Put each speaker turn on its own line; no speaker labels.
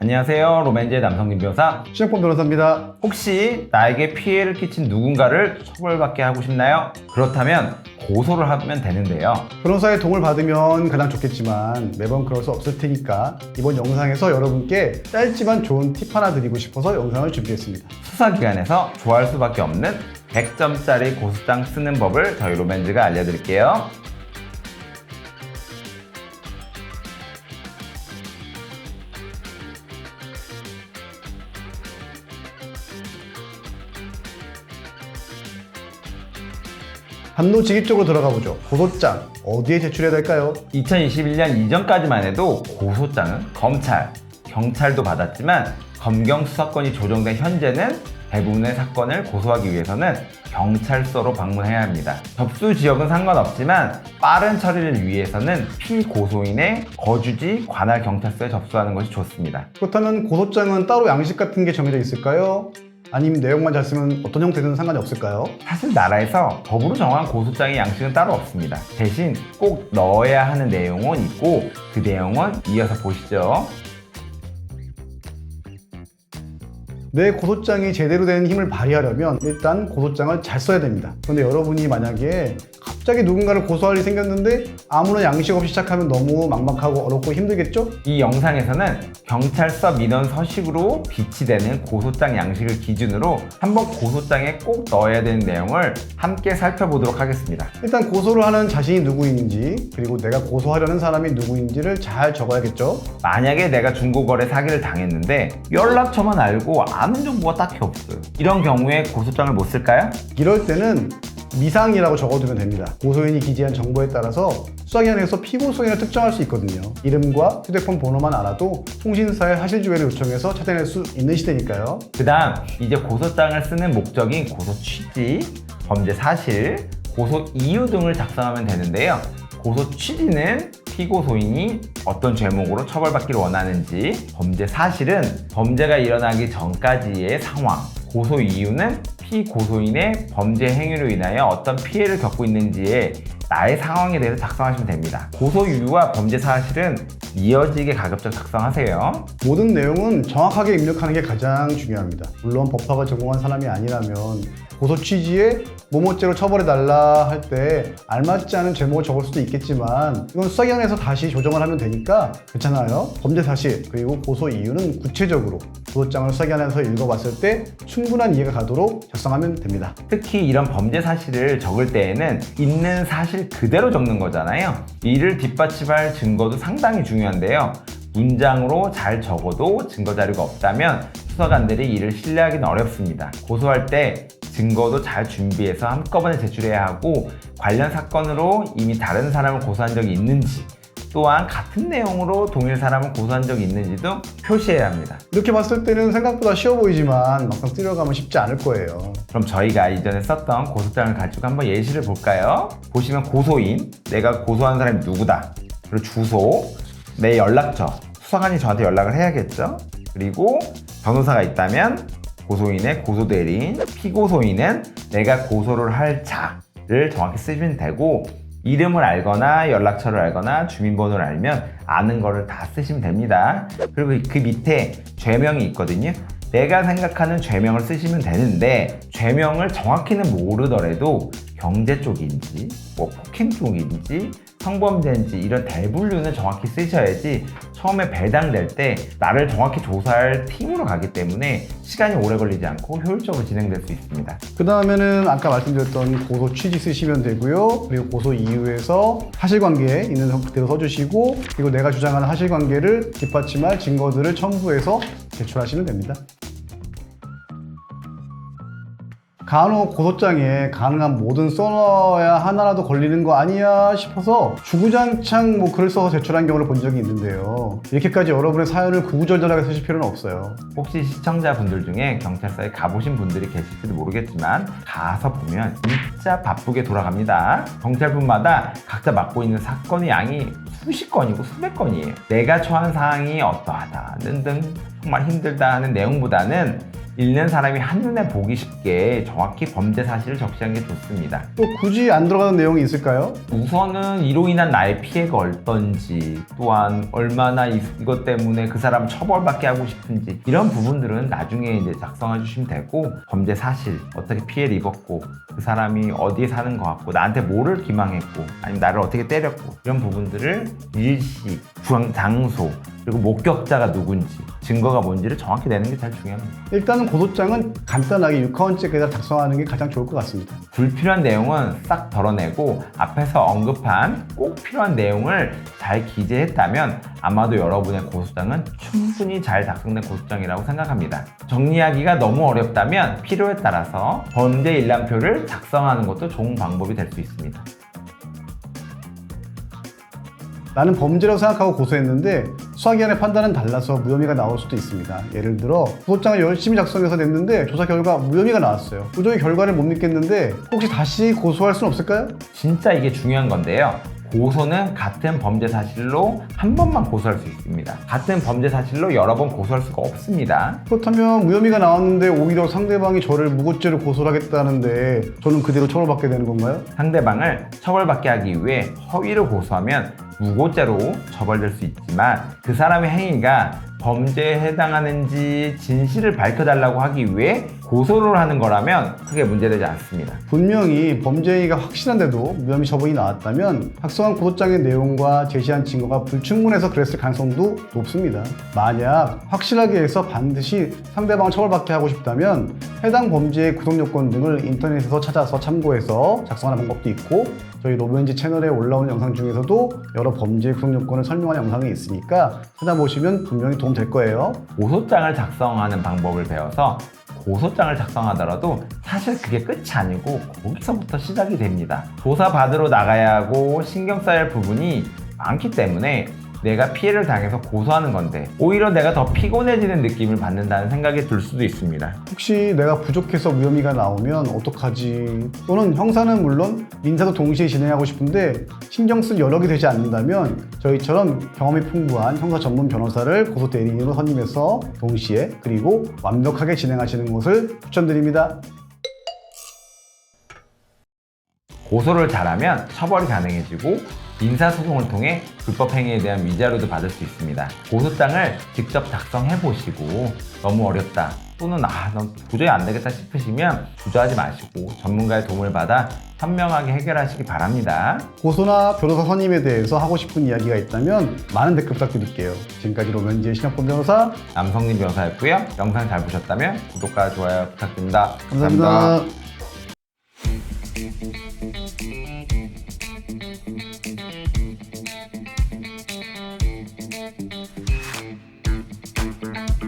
안녕하세요. 로맨즈의 남성김 변호사.
신혁범 변호사입니다.
혹시 나에게 피해를 끼친 누군가를 처벌받게 하고 싶나요? 그렇다면 고소를 하면 되는데요.
변호사의 도움을 받으면 가장 좋겠지만 매번 그럴 수 없을 테니까 이번 영상에서 여러분께 짧지만 좋은 팁 하나 드리고 싶어서 영상을 준비했습니다.
수사기관에서 좋아할 수밖에 없는 100점짜리 고소장 쓰는 법을 저희 로맨즈가 알려드릴게요.
단도직입적으로 들어가 보죠. 고소장 어디에 제출해야 될까요?
2021년 이전까지만 해도 고소장은 검찰, 경찰도 받았지만 검경 수사권이 조정된 현재는 대부분의 사건을 고소하기 위해서는 경찰서로 방문해야 합니다. 접수 지역은 상관없지만 빠른 처리를 위해서는 피고소인의 거주지 관할 경찰서에 접수하는 것이 좋습니다.
그렇다면 고소장은 따로 양식 같은 게 정해져 있을까요? 아니면 내용만 잘 쓰면 어떤 형태든 상관이 없을까요?
사실 나라에서 법으로 정한 고소장의 양식은 따로 없습니다. 대신 꼭 넣어야 하는 내용은 있고 그 내용은 이어서 보시죠.
내 고소장이 제대로 된 힘을 발휘하려면 일단 고소장을 잘 써야 됩니다. 그런데 여러분이 만약에 갑자기 누군가를 고소할 일이 생겼는데 아무런 양식 없이 시작하면 너무 막막하고 어렵고 힘들겠죠?
이 영상에서는 경찰서 민원 서식으로 비치되는 고소장 양식을 기준으로 한번 고소장에 꼭 넣어야 되는 내용을 함께 살펴보도록 하겠습니다.
일단 고소를 하는 자신이 누구인지 그리고 내가 고소하려는 사람이 누구인지를 잘 적어야겠죠?
만약에 내가 중고거래 사기를 당했는데 연락처만 알고 아는 정보가 딱히 없어요. 이런 경우에 고소장을 못 쓸까요?
이럴 때는 미상이라고 적어두면 됩니다. 고소인이 기재한 정보에 따라서 수사기관에서 피고소인을 특정할 수 있거든요. 이름과 휴대폰 번호만 알아도 통신사에 사실조회를 요청해서 찾아낼 수 있는 시대니까요.
그 다음 이제 고소장을 쓰는 목적인 고소 취지, 범죄 사실, 고소 이유 등을 작성하면 되는데요. 고소 취지는 피고소인이 어떤 죄목으로 처벌받기를 원하는지, 범죄 사실은 범죄가 일어나기 전까지의 상황, 고소 이유는 피고소인의 범죄 행위로 인하여 어떤 피해를 겪고 있는지에 나의 상황에 대해서 작성하시면 됩니다. 고소 이유와 범죄 사실은 이어지게 가급적 작성하세요.
모든 내용은 정확하게 입력하는 게 가장 중요합니다. 물론 법학을 전공한 사람이 아니라면 고소 취지에 뭐뭐죄로 처벌해달라 할 때 알맞지 않은 제목을 적을 수도 있겠지만 이건 수사기관에서 다시 조정을 하면 되니까 괜찮아요. 범죄 사실 그리고 고소 이유는 구체적으로 고소장을 수사기관에서 읽어봤을 때 충분한 이해가 가도록 작성하면 됩니다.
특히 이런 범죄 사실을 적을 때에는 있는 사실 그대로 적는 거잖아요. 이를 뒷받침할 증거도 상당히 중요한데요. 문장으로 잘 적어도 증거 자료가 없다면 수사관들이 이를 신뢰하기는 어렵습니다. 고소할 때 증거도 잘 준비해서 한꺼번에 제출해야 하고 관련 사건으로 이미 다른 사람을 고소한 적이 있는지 또한 같은 내용으로 동일 사람을 고소한 적이 있는지도 표시해야 합니다.
이렇게 봤을 때는 생각보다 쉬워 보이지만 막상 쓰려가면 쉽지 않을 거예요.
그럼 저희가 이전에 썼던 고소장을 가지고 한번 예시를 볼까요? 보시면 고소인, 내가 고소한 사람이 누구다, 그리고 주소, 내 연락처, 수사관이 저한테 연락을 해야겠죠? 그리고 변호사가 있다면 고소인의 고소대리인, 피고소인은 내가 고소를 할 자를 정확히 쓰시면 되고 이름을 알거나 연락처를 알거나 주민번호를 알면 아는 거를 다 쓰시면 됩니다. 그리고 그 밑에 죄명이 있거든요. 내가 생각하는 죄명을 쓰시면 되는데 죄명을 정확히는 모르더라도 경제 쪽인지 뭐 폭행 쪽인지 성범죄인지 이런 대분류는 정확히 쓰셔야지 처음에 배당될 때 나를 정확히 조사할 팀으로 가기 때문에 시간이 오래 걸리지 않고 효율적으로 진행될 수 있습니다.
그 다음에는 아까 말씀드렸던 고소 취지 쓰시면 되고요. 그리고 고소 이유에서 사실관계에 있는 그대로 써주시고 그리고 내가 주장하는 사실관계를 뒷받침할 증거들을 첨부해서 제출하시면 됩니다. 간혹 고소장에 가능한 모든 써놔야 하나라도 걸리는 거 아니야 싶어서 주구장창 글을 써서 제출한 경우를 본 적이 있는데요. 이렇게까지 여러분의 사연을 구구절절하게 쓰실 필요는 없어요.
혹시 시청자분들 중에 경찰서에 가보신 분들이 계실지도 모르겠지만 가서 보면 진짜 바쁘게 돌아갑니다. 경찰분마다 각자 맡고 있는 사건의 양이 수십 건이고 수백 건이에요. 내가 처한 사항이 어떠하다 등 정말 힘들다 하는 내용보다는 읽는 사람이 한눈에 보기 쉽게 정확히 범죄 사실을 적시하는 게 좋습니다.
또 굳이 안 들어가는 내용이 있을까요?
우선은 이로 인한 나의 피해가 어떤지, 또한 얼마나 이것 때문에 그 사람 처벌받게 하고 싶은지, 이런 부분들은 나중에 이제 작성해 주시면 되고, 범죄 사실, 어떻게 피해를 입었고, 그 사람이 어디에 사는 것 같고, 나한테 뭐를 기망했고, 아니면 나를 어떻게 때렸고, 이런 부분들을 일시, 장소, 그리고 목격자가 누군지, 증거가 뭔지를 정확히 내는 게 제일 중요합니다.
일단은 고소장은 간단하게 6화원째까지 작성하는 게 가장 좋을 것 같습니다.
불필요한 내용은 싹 덜어내고 앞에서 언급한 꼭 필요한 내용을 잘 기재했다면 아마도 여러분의 고소장은 충분히 잘 작성된 고소장이라고 생각합니다. 정리하기가 너무 어렵다면 필요에 따라서 범죄 일람표를 작성하는 것도 좋은 방법이 될 수 있습니다.
나는 범죄라고 생각하고 고소했는데 수사기관의 판단은 달라서 무혐의가 나올 수도 있습니다. 예를 들어 고소장을 열심히 작성해서 냈는데 조사 결과 무혐의가 나왔어요. 도저히 결과를 못 믿겠는데 혹시 다시 고소할 수는 없을까요?
진짜 이게 중요한 건데요. 고소는 같은 범죄 사실로 한 번만 고소할 수 있습니다. 같은 범죄 사실로 여러 번 고소할 수가 없습니다.
그렇다면 무혐의가 나왔는데 오히려 상대방이 저를 무고죄로 고소를 하겠다는데 저는 그대로 처벌받게 되는 건가요?
상대방을 처벌받게 하기 위해 허위로 고소하면 무고죄로 처벌될 수 있지만 그 사람의 행위가 범죄에 해당하는지 진실을 밝혀달라고 하기 위해 고소를 하는 거라면 크게 문제되지 않습니다.
분명히 범죄가 확실한데도 무혐의 처분이 나왔다면 작성한 고소장의 내용과 제시한 증거가 불충분해서 그랬을 가능성도 높습니다. 만약 확실하게 해서 반드시 상대방을 처벌받게 하고 싶다면 해당 범죄의 구속 요건 등을 인터넷에서 찾아서 참고해서 작성하는 방법도 있고 저희 로브엔지 채널에 올라오는 영상 중에서도 여러 범죄 구속 요건을 설명하는 영상이 있으니까 찾아보시면 분명히 도움 될 거예요.
고소장을 작성하는 방법을 배워서 고소장을 작성하더라도 사실 그게 끝이 아니고 거기서부터 시작이 됩니다. 조사받으러 나가야 하고 신경 써야 할 부분이 많기 때문에 내가 피해를 당해서 고소하는 건데 오히려 내가 더 피곤해지는 느낌을 받는다는 생각이 들 수도 있습니다.
혹시 내가 부족해서 무혐의가 나오면 어떡하지? 또는 형사는 물론 민사도 동시에 진행하고 싶은데 신경 쓸 여력이 되지 않는다면 저희처럼 경험이 풍부한 형사 전문 변호사를 고소 대리인으로 선임해서 동시에 그리고 완벽하게 진행하시는 것을 추천드립니다.
고소를 잘하면 처벌이 가능해지고 민사소송을 통해 불법 행위에 대한 위자료도 받을 수 있습니다. 고소장을 직접 작성해 보시고 너무 어렵다 또는 넌 도저히 안 되겠다 싶으시면 주저하지 마시고 전문가의 도움을 받아 현명하게 해결하시기 바랍니다.
고소나 변호사 선임에 대해서 하고 싶은 이야기가 있다면 많은 댓글 부탁드릴게요. 지금까지 로맨지의 신혁범 변호사
남성님 변호사였고요. 영상 잘 보셨다면 구독과 좋아요 부탁드립니다.
감사합니다.